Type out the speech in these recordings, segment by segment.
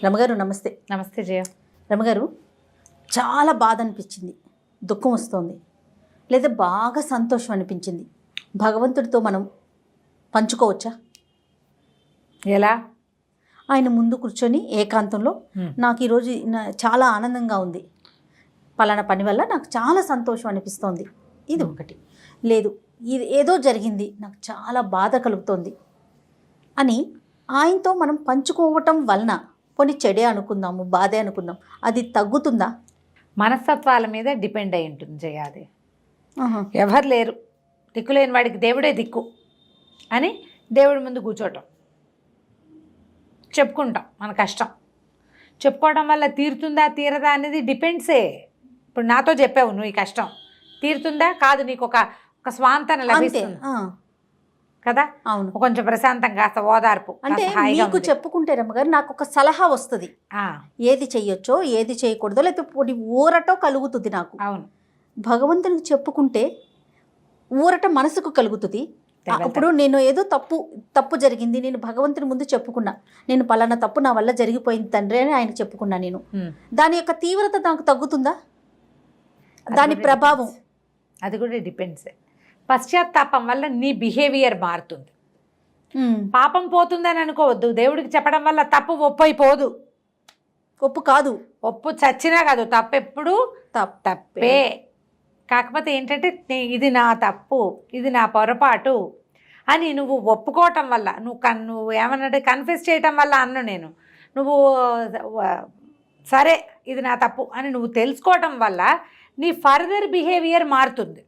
రమగారు నమస్తే. నమస్తే జయ. రమగారు, చాలా బాధ అనిపించింది, దుఃఖం వస్తుంది, లేదా బాగా సంతోషం అనిపించింది. భగవంతుడితో మనం పంచుకోవచ్చా? ఎలా? ఆయన ముందు కూర్చొని ఏకాంతంలో నాకు ఈరోజు చాలా ఆనందంగా ఉంది, పలానా పని వల్ల నాకు చాలా సంతోషం అనిపిస్తోంది, ఇది ఒకటి. లేదు, ఇది ఏదో జరిగింది, నాకు చాలా బాధ కలుగుతోంది అని ఆయనతో మనం పంచుకోవటం వలన, కొన్ని చెడే అనుకుందాము, బాధే అనుకుందాం, అది తగ్గుతుందా? మనస్తత్వాల మీద డిపెండ్ అయి ఉంటుంది జయ. అది ఎవరు లేరు, దిక్కులేని వాడికి దేవుడే దిక్కు అని దేవుడి ముందు కూర్చోవటం, చెప్పుకుంటాం మన కష్టం. చెప్పుకోవడం వల్ల తీరుతుందా తీరదా అనేది డిపెండ్సే. ఇప్పుడు నాతో చెప్పావు, నువ్వు ఈ కష్టం తీరుతుందా కాదు, నీకు ఒక స్వాంతన లభిస్తుంది కదా. అవును, కొంచెం ప్రశాంతం, కాస్త ఓదార్పు. అంటే మీకు చెప్పుకుంటే రమ్మగారు నాకు ఒక సలహా వస్తుంది, ఏది చెయ్యొచ్చో ఏది చేయకూడదో, లేకపోతే ఊరటో కలుగుతుంది నాకు. అవును, భగవంతునికి చెప్పుకుంటే ఊరట మనసుకు కలుగుతుంది. అప్పుడు నేను ఏదో తప్పు జరిగింది, నేను భగవంతుని ముందు చెప్పుకున్నా, నేను పలానా తప్పు నా వల్ల జరిగిపోయింది తండ్రి అని ఆయన చెప్పుకున్నా, నేను దాని యొక్క తీవ్రత నాకు తగ్గుతుందా? దాని ప్రభావం అది కూడా డిపెండ్స్. పశ్చాత్తాపం వల్ల నీ బిహేవియర్ మారుతుంది. పాపం పోతుందని అనుకోవద్దు. దేవుడికి చెప్పడం వల్ల తప్పు ఒప్పు అయిపోదు. ఒప్పు కాదు, ఒప్పు చచ్చినా కాదు, తప్పెప్పుడు తప్పే. కాకపోతే ఏంటంటే ఇది నా తప్పు, ఇది నా పొరపాటు అని నువ్వు ఒప్పుకోవటం వల్ల, నువ్వు ఏమన్నట్టు కన్ఫెస్ చేయటం వల్ల నేను నువ్వు సరే ఇది నా తప్పు అని నువ్వు తెలుసుకోవటం వల్ల నీ ఫర్దర్ బిహేవియర్ మారుతుంది.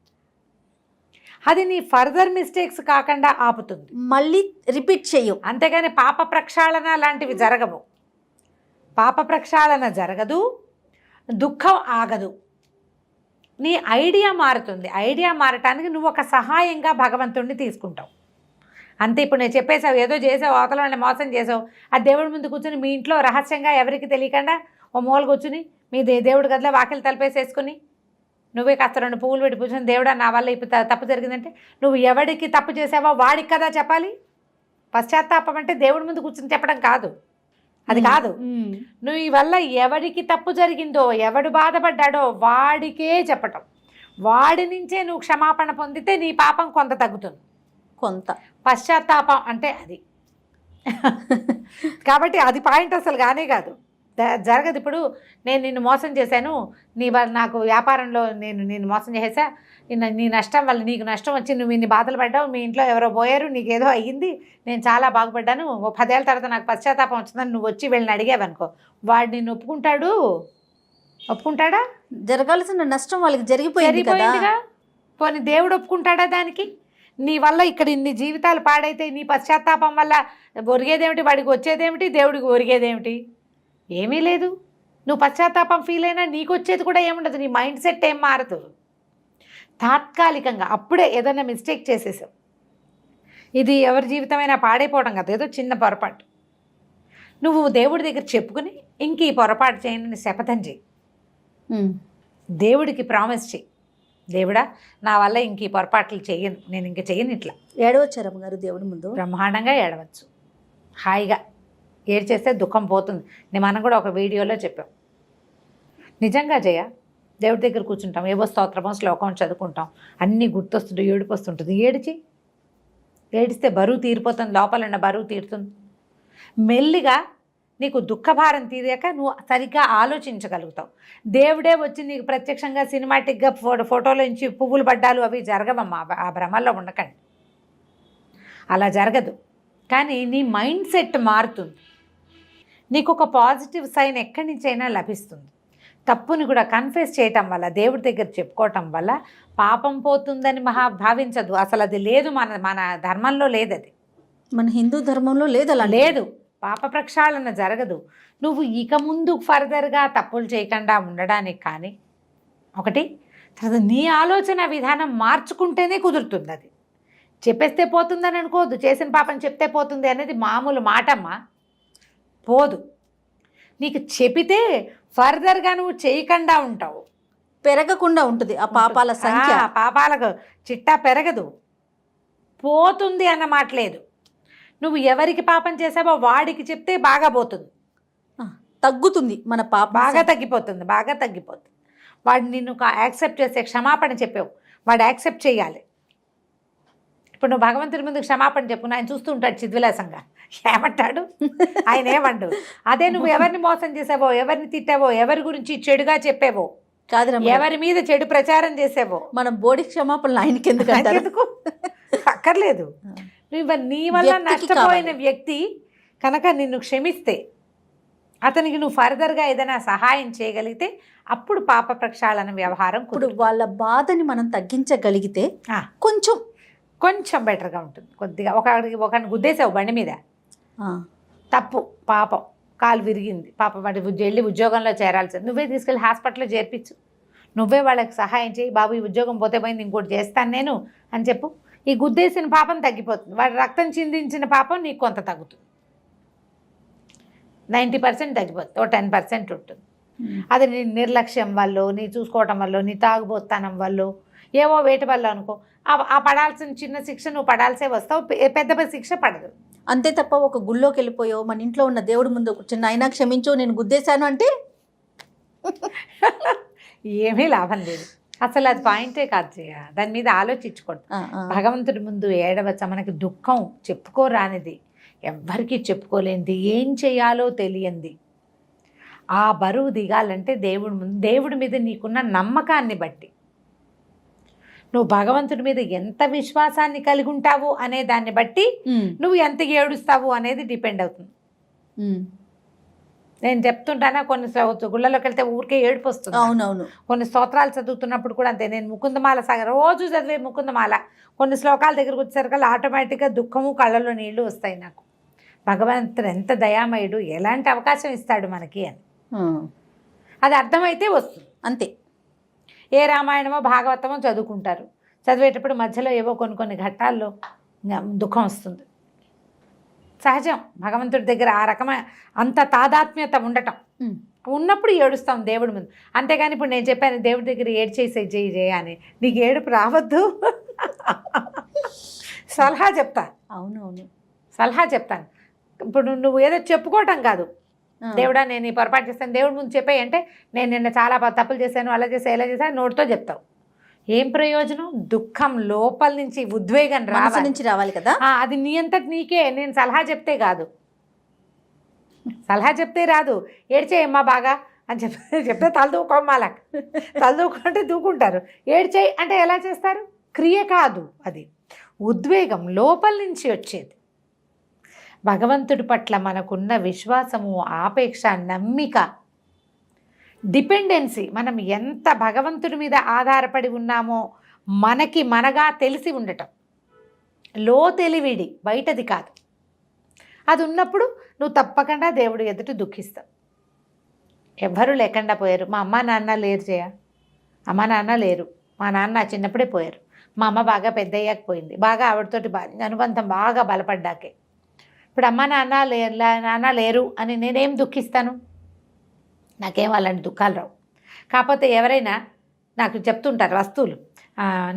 అది నీ ఫర్దర్ మిస్టేక్స్ కాకుండా ఆపుతుంది, మళ్ళీ రిపీట్ చెయ్యు. అంతేగాని పాప ప్రక్షాళన లాంటివి జరగవు. పాప ప్రక్షాళన జరగదు, దుఃఖం ఆగదు, నీ ఐడియా మారుతుంది. ఐడియా మారటానికి నువ్వు ఒక సహాయంగా భగవంతుడిని తీసుకుంటావు అంతే. ఇప్పుడు నేను చెప్పేసావు, ఏదో చేసావు, అవతల వాళ్ళని మోసం చేసావు, ఆ దేవుడి ముందు కూర్చొని మీ ఇంట్లో రహస్యంగా ఎవరికి తెలియకుండా ఓ మూల కూర్చుని మీ దేవుడి గదిలో వాకిలి తలపేసేసుకుని నువ్వే కాస్త 2 పువ్వులు పెట్టి కూర్చొని, దేవుడా నా వల్ల ఇప్పుడు తప్పు జరిగిందంటే, నువ్వు ఎవడికి తప్పు చేసావో వాడికి కదా చెప్పాలి. పశ్చాత్తాపం అంటే దేవుడి ముందు కూర్చొని చెప్పడం కాదు, అది కాదు. నువ్వు ఈ వల్ల ఎవడికి తప్పు జరిగిందో, ఎవడు బాధపడ్డాడో వాడికే చెప్పటం. వాడి నుంచే నువ్వు క్షమాపణ పొందితే నీ పాపం కొంత తగ్గుతుంది. కొంత పశ్చాత్తాపం అంటే అది. కాబట్టి అది పాయింట్ అసలు కానే కాదు, జరగదు. ఇప్పుడు నేను నిన్ను మోసం చేశాను, నాకు వ్యాపారంలో నేను మోసం చేసా, నీ నష్టం వల్ల నీకు నష్టం వచ్చి నువ్వు ఇన్ని బాధలు పడ్డావు, మీ ఇంట్లో ఎవరో పోయారు, నీకేదో అయ్యింది, నేను చాలా బాగుపడ్డాను, ఓ 10 ఏళ్ళ తర్వాత నాకు పశ్చాత్తాపం వచ్చిందని నువ్వు వచ్చి వెళ్ళని అడిగావనుకో, వాడు నిన్ను ఒప్పుకుంటాడా? జరగాల్సిన నష్టం వాళ్ళకి జరిగిపోయిందిగా. పోనీ దేవుడు ఒప్పుకుంటాడా దానికి? నీ వల్ల ఇక్కడ ఇన్ని జీవితాలు పాడైతే నీ పశ్చాత్తాపం వల్ల ఒరిగేదేమిటి, వాడికి వచ్చేదేమిటి, దేవుడికి ఒరిగేదేమిటి? ఏమీ లేదు. నువ్వు పశ్చాత్తాపం ఫీల్ అయినా నీకు వచ్చేది కూడా ఏముండదు, నీ మైండ్ సెట్ ఏం మారదు. తాత్కాలికంగా అప్పుడే ఏదైనా మిస్టేక్ చేసేసావు, ఇది ఎవరి జీవితమైనా పాడైపోవడం కదా, ఏదో చిన్న పొరపాటు. నువ్వు దేవుడి దగ్గర చెప్పుకుని ఇంక ఈ పొరపాటు చేయని శపథం చేయి, దేవుడికి ప్రామిస్ చేయి, దేవుడా నా వల్ల ఇంక ఈ పొరపాట్లు చెయ్యను, నేను ఇంక చెయ్యను. ఇట్లా ఏడవచ్చు రమ్మగారు దేవుడి ముందు, బ్రహ్మాండంగా ఏడవచ్చు, హాయిగా ఏడ్చేస్తే దుఃఖం పోతుంది. మనం కూడా ఒక వీడియోలో చెప్పాం. నిజంగా జయ, దేవుడి దగ్గర కూర్చుంటాం, ఏవో స్తోత్రమో శ్లోకం చదువుకుంటాం, అన్నీ గుర్తొస్తుంటే ఏడుపు వస్తుంటుంది. ఏడిస్తే బరువు తీరిపోతుంది, లోపల ఉన్న బరువు తీరుతుంది. మెల్లిగా నీకు దుఃఖభారం తీరాక నువ్వు సరిగ్గా ఆలోచించగలుగుతావు. దేవుడే వచ్చి నీకు ప్రత్యక్షంగా సినిమాటిక్గా ఫోటోలో నుంచి పువ్వులు పడ్డాలు అవి జరగవమ్మా, ఆ భ్రమల్లో ఉండకండి, అలా జరగదు. కానీ నీ మైండ్ సెట్ మారుతుంది, నీకు ఒక పాజిటివ్ సైన్ ఎక్కడి నుంచైనా లభిస్తుంది. తప్పుని కూడా కన్ఫెస్ చేయటం వల్ల, దేవుడి దగ్గర చెప్పుకోవటం వల్ల పాపం పోతుందని భావించదు. అసలు అది లేదు, మన ధర్మంలో లేదు, అది మన హిందూ ధర్మంలో లేదు, అలా లేదు. పాప ప్రక్షాళన జరగదు. నువ్వు ఇక ముందు ఫర్దర్గా తప్పులు చేయకుండా ఉండడానికి కానీ ఒకటి, తర్వాత నీ ఆలోచన విధానం మార్చుకుంటేనే కుదురుతుంది. అది చెప్పేస్తే పోతుందని అనుకోవద్దు, చేసిన పాపం చెప్తే పోతుంది అనేది మామూలు మాటమ్మా, పోదు. నీకు చెబితే ఫర్దర్గా నువ్వు చేయకుండా ఉంటావు, పెరగకుండా ఉంటుంది ఆ పాపాల సంఖ్య. పాపాలకు చిట్టా పెరగదు, పోతుంది అన్న మాట లేదు. నువ్వు ఎవరికి పాపం చేసావో వాడికి చెప్తే బాగా పోతుంది. తగ్గుతుంది మన పాప బాగా తగ్గిపోతుంది, బాగా తగ్గిపోతుంది. వాడు నిన్ను యాక్సెప్ట్ చేసే క్షమాపణ చెప్పావు, వాడు యాక్సెప్ట్ చేయాలి. ఇప్పుడు నువ్వు భగవంతుడి ముందు క్షమాపణ చెప్పు, ఆయన చూస్తూ ఉంటాడు చిద్విలాసంగా, ఏమంటాడు? ఆయన ఏమండు? అదే నువ్వు ఎవరిని మోసం చేసావో, ఎవరిని తిట్టావో, ఎవరి గురించి చెడుగా చెప్పావో, కాదు ఎవరి మీద చెడు ప్రచారం చేసావో, మనం బోడి క్షమాపణలు ఆయనకి ఎందుకు ఎందుకు అక్కర్లేదు. నువ్వు నీ వల్ల నష్టపోయిన వ్యక్తి కనుక నిన్ను క్షమిస్తే, అతనికి నువ్వు ఫర్దర్గా ఏదైనా సహాయం చేయగలిగితే అప్పుడు పాప ప్రక్షాళన వ్యవహారం. ఇప్పుడు వాళ్ళ బాధని మనం తగ్గించగలిగితే కొంచెం బెటర్గా ఉంటుంది. కొద్దిగా ఒకరిని గుద్దేసావు బండి మీద, తప్పు, పాపం, కాలు విరిగింది, పాప వాడి వెళ్ళి ఉద్యోగంలో చేరాల్సింది, నువ్వే తీసుకెళ్ళి హాస్పిటల్లో చేర్పించు, నువ్వే వాళ్ళకి సహాయం చేయి, బాబు ఈ ఉద్యోగం పోతే పోయింది ఇంకోటి చేస్తాను నేను అని చెప్పు. ఈ గుద్దేసిన పాపం తగ్గిపోతుంది, వాడి రక్తం చిందించిన పాపం నీకు కొంత తగ్గుతుంది. 90% తగ్గిపోతుంది, ఓ 10% ఉంటుంది. అది నీ నిర్లక్ష్యం వల్ల, నీ చూసుకోవటం వల్ల, నీ తాగుబోతానం వల్ల, ఏవో వేటి వల్ల అనుకో, ఆ పడాల్సిన చిన్న శిక్ష నువ్వు పడాల్సే వస్తావు, పెద్ద శిక్ష పడదు. అంతే తప్ప ఒక గుళ్ళోకి వెళ్ళిపోయో మన ఇంట్లో ఉన్న దేవుడి ముందు కూర్చొని అయినా క్షమించు నేను గుద్దేశాను అంటే ఏమీ లాభం లేదు. అసలు అది పాయింటే కాదు చేయ, దాని మీద ఆలోచించకూడదు. భగవంతుడి ముందు ఏడవచ్చ, మనకి దుఃఖం చెప్పుకోరానిది, ఎవ్వరికీ చెప్పుకోలేనిది, ఏం చేయాలో తెలియంది. ఆ బరువు దిగాలంటే దేవుడి మీద నీకున్న నమ్మకాన్ని బట్టి, నువ్వు భగవంతుడి మీద ఎంత విశ్వాసాన్ని కలిగి ఉంటావు అనే దాన్ని బట్టి నువ్వు ఎంత ఏడుస్తావు అనేది డిపెండ్ అవుతుంది. నేను చెప్తుంటానా, కొన్ని గుళ్ళలోకి వెళ్తే ఊరికే ఏడుపు వస్తుంది. అవునవును. కొన్ని స్తోత్రాలు చదువుతున్నప్పుడు కూడా అంతే. నేను ముకుందమాల రోజు చదివే ముకుందమాల కొన్ని శ్లోకాల దగ్గరకు వచ్చేసరికి ఆటోమేటిక్గా దుఃఖము, కళ్ళలో నీళ్లు వస్తాయి నాకు. భగవంతుడు ఎంత దయామయుడు, ఎలాంటి అవకాశం ఇస్తాడు మనకి అని అది అర్థమైతే వస్తుంది అంతే. ఏ రామాయణమో భాగవతమో చదువుకుంటారు, చదివేటప్పుడు మధ్యలో ఏవో కొన్ని ఘట్టాల్లో దుఃఖం వస్తుంది, సహజం. భగవంతుడి దగ్గర ఆ రకమైన అంత తాదాత్మ్యత ఉండటం ఉన్నప్పుడు ఏడుస్తాం దేవుడి ముందు. అంతేగాని ఇప్పుడు నేను చెప్పాను దేవుడి దగ్గర ఏడ్చేసే చేయ అని, నీకు ఏడుపు రావద్దు. సలహా చెప్తాను. అవునవును, సలహా చెప్తాను. ఇప్పుడు నువ్వు ఏదో చెప్పుకోవటం కాదు, దేవుడా నేను ఈ పొరపాటు చేస్తాను దేవుడి ముందు చెప్పాయి అంటే, నేను నిన్న చాలా తప్పులు చేశాను, అలా చేశాను, ఇలా చేశాను, నోటితో చెప్తావు. ఏం ప్రయోజనం? దుఃఖం లోపల నుంచి, ఉద్వేగం నుంచి రావాలి కదా. అది నీ అంతటి నీకే. నేను సలహా చెప్తే కాదు, సలహా చెప్తే రాదు. ఏడ్చేయమ్మా బాగా అని చెప్తే తలదూకోమ్మాల, తలదూకుంటే దూకుంటారు. ఏడ్చేయి అంటే ఎలా చేస్తారు? క్రియ కాదు, అది ఉద్వేగం లోపల నుంచి వచ్చేది. భగవంతుడి పట్ల మనకున్న విశ్వాసము, ఆపేక్ష, నమ్మిక, డిపెండెన్సీ, మనం ఎంత భగవంతుడి మీద ఆధారపడి ఉన్నామో మనగా తెలిసి ఉండటం, లో తెలివిడి, బయటది కాదు. అది ఉన్నప్పుడు నువ్వు తప్పకుండా దేవుడి ఎదుట దుఃఖిస్తావు. ఎవ్వరూ లేకుండా పోయారు. మా అమ్మ నాన్న లేరు చేయ, అమ్మ నాన్న లేరు. మా నాన్న చిన్నప్పుడే పోయారు. మా అమ్మ బాగా పెద్ద అయ్యాక పోయింది, బాగా ఆవిడతోటి అనుబంధం బాగా బలపడ్డాకే. ఇప్పుడు అమ్మ నాన్న లేరు అని నేనేం దుఃఖిస్తాను? నాకేం అలాంటి దుఃఖాలు రావు. కాకపోతే ఎవరైనా నాకు చెప్తుంటారు వస్తువులు,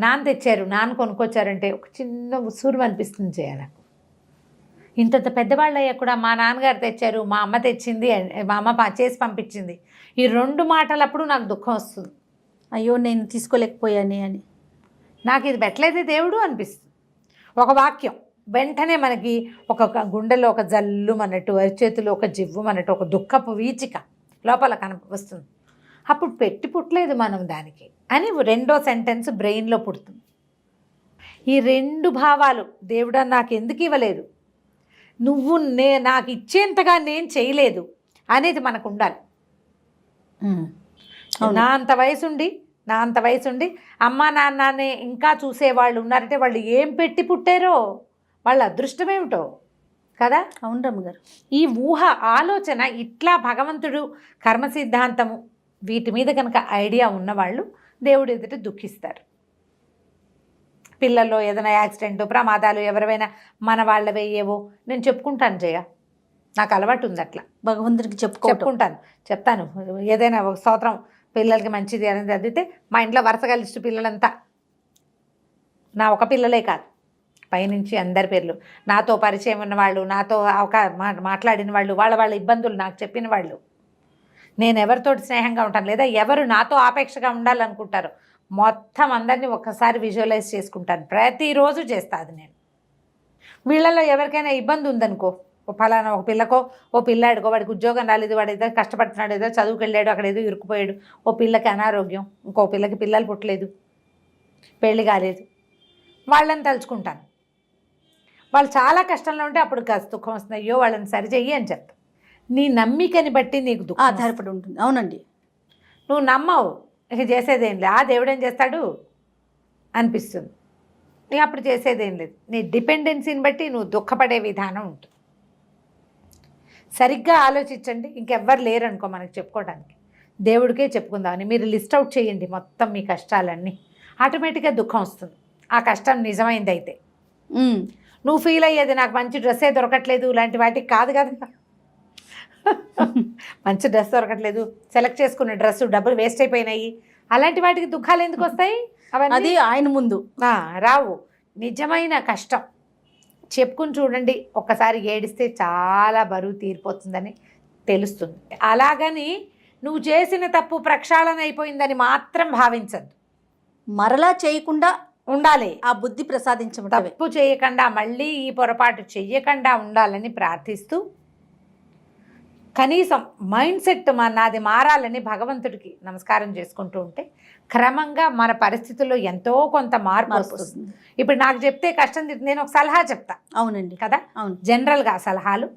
నాన్న తెచ్చారు, నాన్న కొనుక్కొచ్చారంటే ఒక చిన్న ఉసూరు అనిపిస్తుంది చేయ నాకు. ఇంత పెద్దవాళ్ళు అయ్యా కూడా మా నాన్నగారు తెచ్చారు, మా అమ్మ తెచ్చింది, మా అమ్మ చేసి పంపించింది, ఈ రెండు మాటలప్పుడు నాకు దుఃఖం వస్తుంది. అయ్యో నేను తీసుకోలేకపోయాను అని, నాకు ఇది పెట్టలేదే దేవుడు అనిపిస్తుంది. ఒక వాక్యం వెంటనే మనకి ఒక గుండెలో ఒక జల్లు అన్నట్టు, అరిచేతిలో ఒక జివ్వు అన్నట్టు, ఒక దుఃఖపు వీచిక లోపల వస్తుంది. అప్పుడు పెట్టి పుట్టలేదు మనం దానికి అని రెండో సెంటెన్స్ బ్రెయిన్లో పుడుతుంది. ఈ రెండు భావాలు, దేవుడా నాకు ఎందుకు ఇవ్వలేదు, నువ్వు నాకు ఇచ్చేంతగా నేను చేయలేదు అనేది మనకు ఉండాలి. నా అంత వయసుండి అమ్మా నాన్ననే ఇంకా చూసేవాళ్ళు ఉన్నారంటే వాళ్ళు ఏం పెట్టి పుట్టారో, వాళ్ళ అదృష్టమేమిటో కదా. అవును రమ్మగారు. ఈ ఊహ, ఆలోచన, ఇట్లా భగవంతుడు, కర్మ సిద్ధాంతము, వీటి మీద కనుక ఐడియా ఉన్నవాళ్ళు దేవుడి ఎదుట దుఃఖిస్తారు. పిల్లల్లో ఏదైనా యాక్సిడెంట్, ప్రమాదాలు, ఎవరైనా మన వాళ్ళవే ఏవో నేను చెప్పుకుంటాను జయ, నాకు అలవాటు ఉంది అట్లా. భగవంతుడికి చెప్తాను. ఏదైనా ఒక స్తోత్రం పిల్లలకి మంచిది అనేది చదివితే మా ఇంట్లో వరుసగా లిస్టు పిల్లలంతా, నా ఒక పిల్లలే కాదు, పైనుంచి అందరి పేర్లు, నాతో పరిచయం ఉన్నవాళ్ళు, నాతో మాట్లాడిన వాళ్ళు, వాళ్ళ ఇబ్బందులు నాకు చెప్పిన వాళ్ళు, నేను ఎవరితోటి స్నేహంగా ఉంటాను లేదా ఎవరు నాతో ఆపేక్షగా ఉండాలనుకుంటారు మొత్తం అందరినీ ఒక్కసారి విజువలైజ్ చేసుకుంటాను. ప్రతిరోజు చేస్తా అది నేను. వీళ్ళలో ఎవరికైనా ఇబ్బంది ఉందనుకో, ఫలానా ఒక పిల్లకో ఓ పిల్లాడికో వాడికి ఉద్యోగం రాలేదు, వాడు ఏదో కష్టపడుతున్నాడు, ఏదో చదువుకు వెళ్ళాడు, అక్కడ ఏదో ఇరుక్కుపోయాడు, ఓ పిల్లకి అనారోగ్యం, ఇంకో పిల్లకి పిల్లలు పుట్టలేదు, పెళ్లి కాలేదు, వాళ్ళని తలుచుకుంటాను. వాళ్ళు చాలా కష్టంలో ఉంటే అప్పుడు కాస్త దుఃఖం వస్తుంది, అయ్యో వాళ్ళని సరిచెయ్యి అని చెప్తా. నీ నమ్మికని బట్టి నీకు దుఃఖం ఆధారపడి ఉంటుంది. అవునండి. నువ్వు నమ్మవు, ఇక చేసేదేం లేదు, ఆ దేవుడేం చేస్తాడు అనిపిస్తుంది, ఇక అప్పుడు చేసేదేం లేదు. నీ డిపెండెన్సీని బట్టి నువ్వు దుఃఖపడే విధానం ఉంటుంది. సరిగ్గా ఆలోచించండి. ఇంకెవ్వరు లేరు అనుకో మనకి చెప్పుకోవడానికి, దేవుడికే చెప్పుకుందామని మీరు లిస్ట్ అవుట్ చేయండి మొత్తం మీ కష్టాలన్నీ. ఆటోమేటిక్గా దుఃఖం వస్తుంది ఆ కష్టం నిజమైంది అయితే. నువ్వు ఫీల్ అయ్యేది నాకు మంచి డ్రెస్సే దొరకట్లేదు ఇలాంటి వాటికి కాదు కదా. మంచి డ్రెస్ దొరకట్లేదు, సెలెక్ట్ చేసుకున్న డ్రెస్ డబ్బులు వేస్ట్ అయిపోయినాయి, అలాంటి వాటికి దుఃఖాలు ఎందుకు వస్తాయి? అది ఆయన ముందు రావు. నిజమైన కష్టం చెప్పుకుని చూడండి, ఒక్కసారి ఏడిస్తే చాలా బరువు తీరిపోతుందని తెలుస్తుంది. అలాగని నువ్వు చేసిన తప్పు ప్రక్షాళన అయిపోయిందని మాత్రం భావించద్దు. మరలా చేయకుండా ఉండాలి, ఆ బుద్ధి ప్రసాదించడం. తప్పు చేయకుండా మళ్ళీ ఈ పొరపాటు చెయ్యకుండా ఉండాలని ప్రార్థిస్తూ, కనీసం మైండ్ సెట్ నాది మారాలని భగవంతుడికి నమస్కారం చేసుకుంటూ ఉంటే క్రమంగా మన పరిస్థితుల్లో ఎంతో కొంత మార్పు వస్తుంది. ఇప్పుడు నాకు చెప్తే కష్టం, నేను ఒక సలహా చెప్తా. అవునండి కదా, అవును. జనరల్గా సలహాలు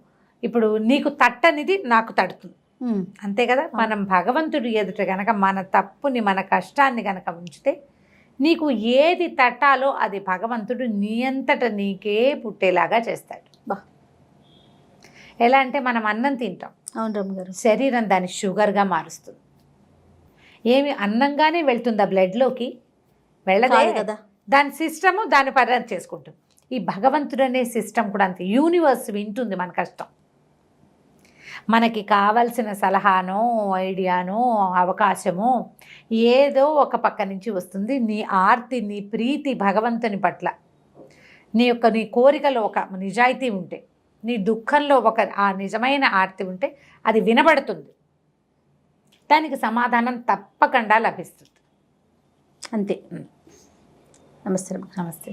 ఇప్పుడు నీకు తట్టనిది నాకు తడుతుంది, అంతే కదా. మనం భగవంతుడి ఎదుట గనక మన తప్పుని మన కష్టాన్ని గనక ఉంచితే నీకు ఏది తట్టాలో అది భగవంతుడు నీ అంతట నీకే పుట్టేలాగా చేస్తాడు. ఎలా అంటే మనం అన్నం తింటాం, అవును రమ్మ గారు, శరీరం దాన్ని షుగర్గా మారుస్తుంది. ఏమి అన్నంగానే వెళ్తుందా బ్లడ్లోకి? వెళ్ళదే కదా. దాని సిస్టము దాన్ని పరిణతి చేసుకుంటుంది. ఈ భగవంతుడు అనే సిస్టమ్ కూడా అంతే. యూనివర్స్ వింటుంది మన కష్టం. మనకి కావలసిన సలహానో ఐడియానో అవకాశమో ఏదో ఒక పక్క నుంచి వస్తుంది. నీ ఆర్తి, నీ ప్రీతి భగవంతుని పట్ల, నీ కోరికలో ఒక నిజాయితీ ఉంటే, నీ దుఃఖంలో ఒక ఆ నిజమైన ఆర్తి ఉంటే అది వినబడుతుంది, దానికి సమాధానం తప్పకుండా లభిస్తుంది. అంతే. నమస్తే. నమస్తే.